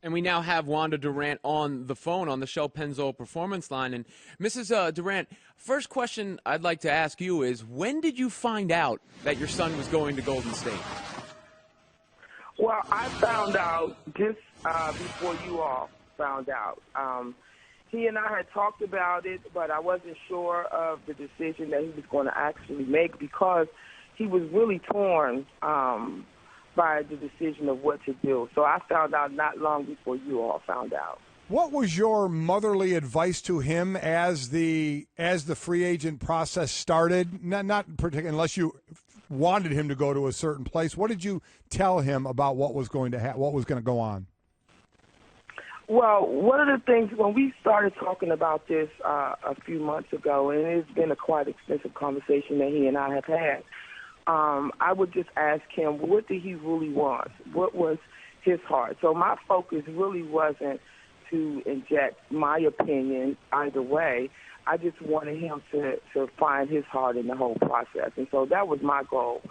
And we now have Wanda Durant on the phone on the Shell Pennzoil Performance Line. And Mrs. Durant, first question I'd like to ask you is, when did you find out that your son was going to Golden State? Well, I found out just before you all found out. He and I had talked about it, but I wasn't sure of the decision that he was going to actually make because he was really torn by the decision of what to do. So I found out not long before you all found out. What was your motherly advice to him as the free agent process started? Not particularly, unless you wanted him to go to a certain place. What did you tell him about what was going to what was going to go on? Well, one of the things when we started talking about this a few months ago, and it's been a quite extensive conversation that he and I have had. I would just ask him, what did he really want? What was his heart? So my focus really wasn't to inject my opinion either way. I just wanted him to find his heart in the whole process. And so that was my goal.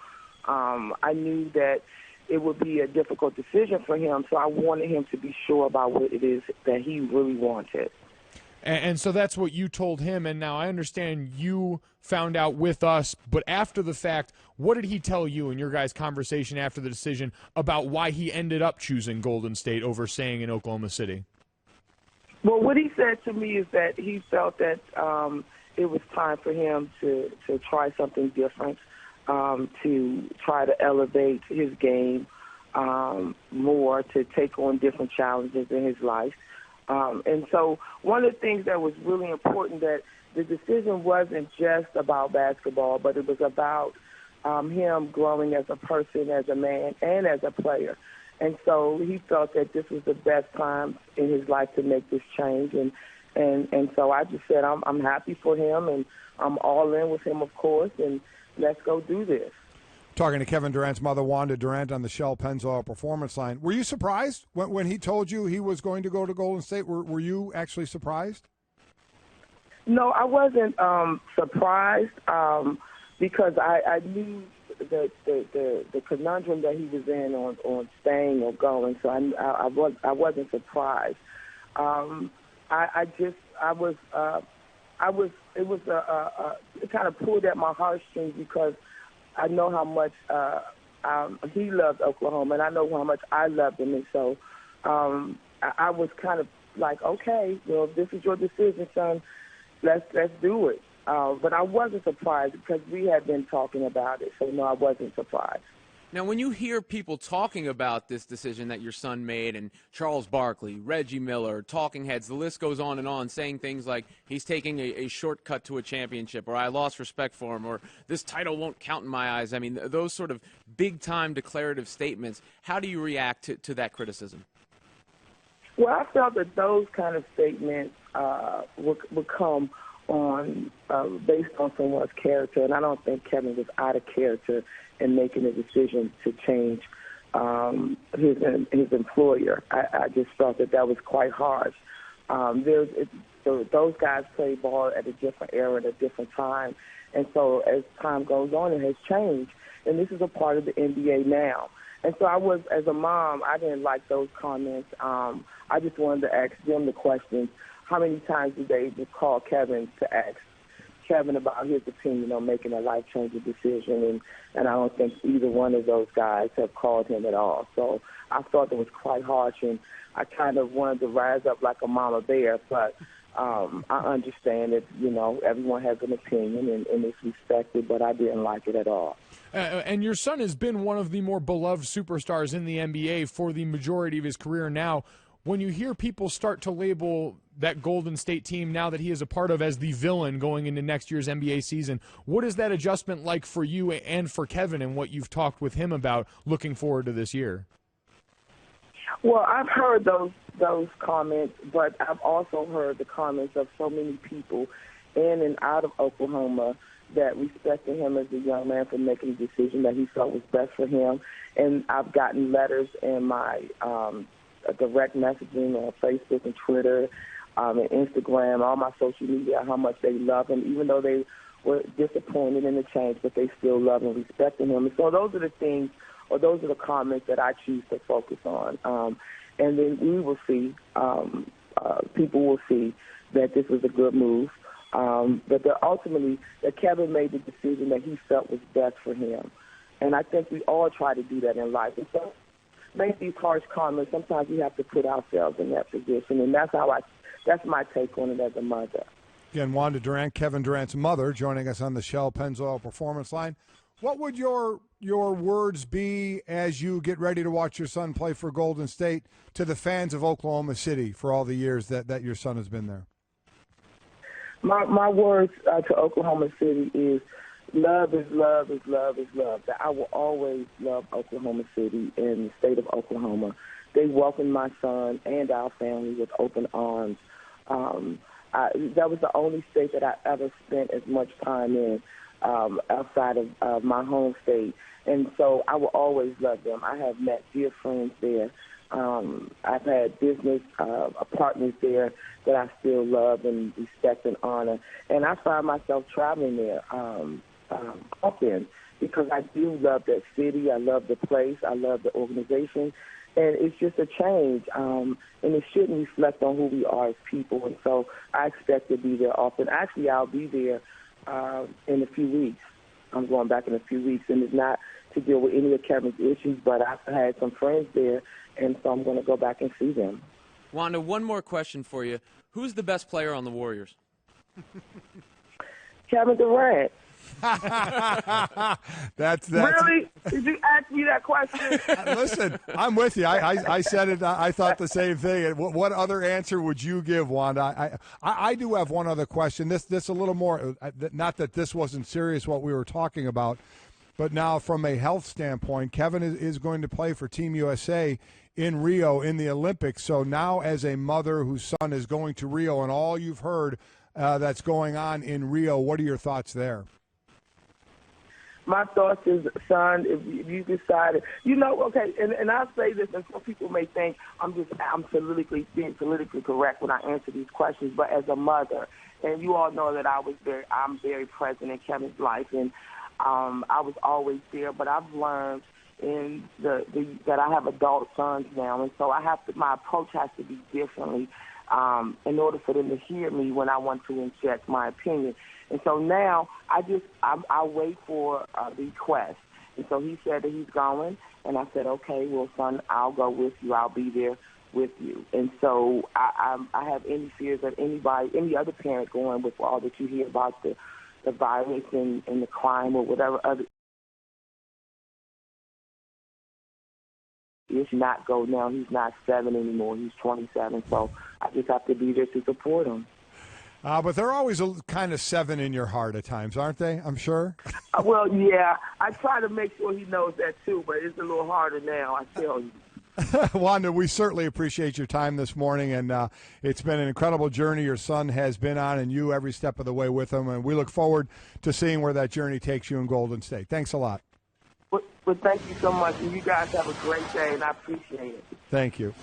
I knew that it would be a difficult decision for him, so I wanted him to be sure about what it is that he really wanted. And so that's what you told him, and now I understand you found out with us, but after the fact, what did he tell you in your guys' conversation after the decision about why he ended up choosing Golden State over staying in Oklahoma City? Well, what he said to me is that he felt that it was time for him to try something different, to try to elevate his game more, to take on different challenges in his life. And so one of the things that was really important, that the decision wasn't just about basketball, but it was about him growing as a person, as a man, and as a player. And so he felt that this was the best time in his life to make this change. And so I just said, I'm happy for him, and I'm all in with him, of course, and let's go do this. Talking to Kevin Durant's mother, Wanda Durant, on the Shell Pennzoil Performance Line. Were you surprised when he told you he was going to go to Golden State? Were you actually surprised? No, I wasn't surprised because I knew the conundrum that he was in on staying or going, so I wasn't surprised. It kind of pulled at my heartstrings because I know how much he loved Oklahoma, and I know how much I loved him, and so I was kind of like, okay, well, if this is your decision, son, let's do it. But I wasn't surprised because we had been talking about it, so no, I wasn't surprised. Now, when you hear people talking about this decision that your son made, and Charles Barkley, Reggie Miller, talking heads, the list goes on, saying things like he's taking a shortcut to a championship, or I lost respect for him, or this title won't count in my eyes. I mean, those sort of big-time declarative statements, how do you react to that criticism? Well, I felt that those kind of statements would come on based on someone's character, and I don't think Kevin was out of character in making a decision to change his employer. I just felt that was quite harsh. Those guys play ball at a different era, at a different time, and so as time goes on, it has changed, and this is a part of the NBA now. And so I was, as a mom, I didn't like those comments. I just wanted to ask them the question, how many times did they just call Kevin to ask Kevin about his opinion on making a life-changing decision, and I don't think either one of those guys have called him at all. So I thought it was quite harsh, and I kind of wanted to rise up like a mama bear, but I understand that, everyone has an opinion, and it's respected, but I didn't like it at all. And your son has been one of the more beloved superstars in the NBA for the majority of his career now. When you hear people start to label that Golden State team now that he is a part of as the villain going into next year's NBA season, what is that adjustment like for you and for Kevin, and what you've talked with him about looking forward to this year? Well, I've heard those comments, but I've also heard the comments of so many people in and out of Oklahoma that respected him as a young man for making a decision that he felt was best for him. And I've gotten letters in my direct messaging on Facebook and Twitter and Instagram, all my social media, how much they love him, even though they were disappointed in the change, but they still love and respect him. And so those are the things, or those are the comments that I choose to focus on. and then we will see. People will see that this was a good move. But ultimately, that Kevin made the decision that he felt was best for him. And I think we all try to do that in life. And so make these harsh comments. Sometimes we have to put ourselves in that position. And that's my take on it as a mother. Again, Wanda Durant, Kevin Durant's mother, joining us on the Shell Pennzoil Performance Line. What would your words be as you get ready to watch your son play for Golden State to the fans of Oklahoma City for all the years that your son has been there? My words to Oklahoma City is love is love is love is love. That I will always love Oklahoma City and the state of Oklahoma. They welcomed my son and our family with open arms. That was the only state that I ever spent as much time in outside of my home state. And so I will always love them. I have met dear friends there. I've had business partners there that I still love and respect and honor. And I find myself traveling there often because I do love that city. I love the place. I love the organization. And it's just a change, and it shouldn't reflect on who we are as people. And so I expect to be there often. Actually, I'll be there in a few weeks. I'm going back in a few weeks, and it's not to deal with any of Kevin's issues, but I've had some friends there, and so I'm going to go back and see them. Wanda, one more question for you. Who's the best player on the Warriors? Kevin Durant. That's Really? Did you ask me that question? Listen, I'm with you. I said it. I thought the same thing. What other answer would you give, Wanda? I do have one other question. This a little more. Not that this wasn't serious what we were talking about, but now from a health standpoint, Kevin is going to play for Team USA in Rio in the Olympics. So now, as a mother whose son is going to Rio, and all you've heard that's going on in Rio, what are your thoughts there? My thoughts is, son, if you decided, okay, and I'll say this, and some people may think I'm being politically correct when I answer these questions, but as a mother, and you all know that I'm very present in Kevin's life, and I was always there, but I've learned that I have adult sons now, and so my approach has to be differently in order for them to hear me when I want to inject my opinion. And so now I wait for the request. And so he said that he's going, and I said, okay, well, son, I'll go with you. I'll be there with you. And so I have any fears that any other parent going with all that you hear about the violence and the crime or whatever other. He should not go now. He's not 7 anymore. He's 27. So I just have to be there to support him. But they're always kind of 7 in your heart at times, aren't they? I'm sure. Well, yeah. I try to make sure he knows that too, but it's a little harder now, I tell you. Wanda, we certainly appreciate your time this morning, and it's been an incredible journey your son has been on, and you every step of the way with him, and we look forward to seeing where that journey takes you in Golden State. Thanks a lot. Well, thank you so much, and you guys have a great day, and I appreciate it. Thank you.